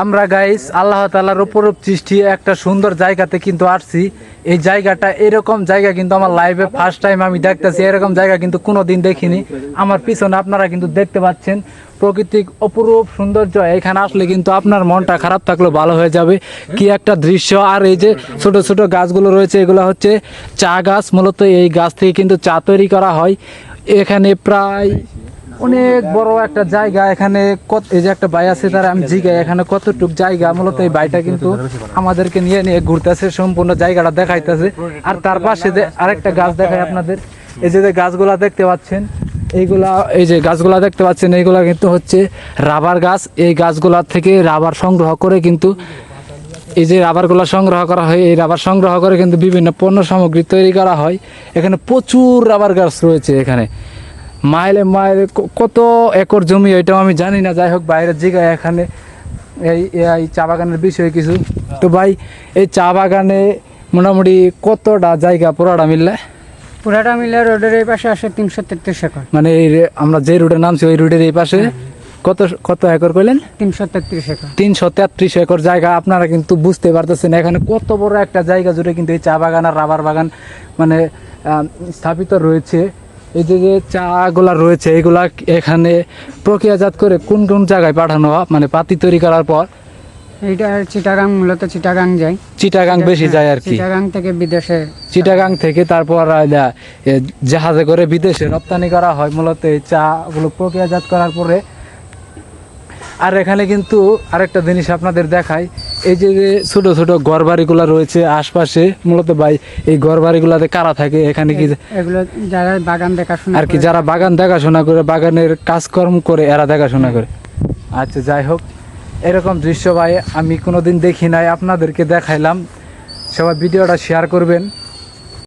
আমরা গাইস আল্লাহ তাআলার উপর সৃষ্টি একটা সুন্দর জায়গাতে কিন্তু আসছি। এই জায়গাটা এরকম জায়গা কিন্তু আমার লাইফে ফার্স্ট টাইম আমি দেখতেছি। এরকম জায়গা কিন্তু কোনোদিন দেখিনি। আমার পিছনে আপনারা কিন্তু দেখতে পাচ্ছেন প্রাকৃতিক অপরূপ সৌন্দর্য। এখানে আসলে কিন্তু আপনার মনটা খারাপ থাকলেও ভালো হয়ে যাবে। কি একটা দৃশ্য। আর এই যে ছোট ছোট গাছগুলো রয়েছে, এগুলো হচ্ছে চা গাছ। মূলত এই গাছ থেকে কিন্তু চা তৈরি করা হয়। এখানে প্রায় অনেক বড় একটা জায়গা। এখানে এই যে একটা ভাই আছে, তারা আমি জিগাই এখানে কতটুক জায়গা। মূলত এই ভাইটা কিন্তু আমাদেরকে নিয়ে নিয়ে ঘুরতেছে, সম্পূর্ণ জায়গাটা দেখাইতেছে। আর তার পাশে যে আরেকটা গাছ দেখায় আপনাদের, এই যে গাছগুলা দেখতে পাচ্ছেন, এইগুলা এই যে গাছগুলা দেখতে পাচ্ছেন, এইগুলা কিন্তু হচ্ছে রাবার গাছ। এই গাছগুলা থেকে রাবার সংগ্রহ করে কিন্তু এই যে রাবারগুলো সংগ্রহ করা হয়, এই রাবার সংগ্রহ করে কিন্তু বিভিন্ন পণ্য সামগ্রী তৈরি করা হয়। এখানে প্রচুর রাবার গাছ রয়েছে। এখানে মাইলে মাইলে কত একর জমি এটাও আমি জানি না। যাই হোক, বাইরের জায়গায় এখানে এই চা বাগানের বিষয়ে কিছু। তো ভাই, এই চা বাগানে মোটামুটি কতটা জায়গা পুরাটা মিললে? পুরাটা মিলে রোডের এই পাশে আসে 333 একর। মানে আমরা যে রুটে নামছি ওই রুটের এই পাশে কত কত একর কইলেন? 333 একর। 333 একর জায়গা। আপনারা কিন্তু বুঝতে পারতেছেন এখানে কত বড় একটা জায়গা জুড়ে কিন্তু এই চা বাগান আর রাবার বাগান মানে স্থাপিত রয়েছে। এই যে চাগুলা রয়েছে, এগুলা এখানে প্রক্রিয়াজাত করে কোন কোন জায়গায় পাঠানো হয়, মানে পাতি তৈরি করার পর? এইটা চিটাগাং, মূলত চিটাগাং যায়। চিটাগাং বেশি যায় আর কি। চিটাগাং থেকে বিদেশে, চিটাগাং থেকে তারপর জাহাজে করে বিদেশে রপ্তানি করা হয় মূলত এই চাগুলো প্রক্রিয়াজাত করার পরে। আর এখানে কিন্তু আরেকটা জিনিস আপনাদের দেখাই, এই যে ছোট ছোট ঘর বাড়িগুলো রয়েছে আশপাশে। মূলত ভাই, এই ঘর বাড়িগুলোতে কারা থাকে এখানে? কি এগুলো যারা বাগান দেখাশোনা আর কি, যারা বাগান দেখাশোনা করে, বাগানের কাজকর্ম করে, এরা দেখাশোনা করে। আচ্ছা, যাই হোক, এরকম দৃশ্য ভাই আমি কোনোদিন দেখি নাই, আপনাদেরকে দেখাইলাম। সবাই ভিডিওটা শেয়ার করবেন।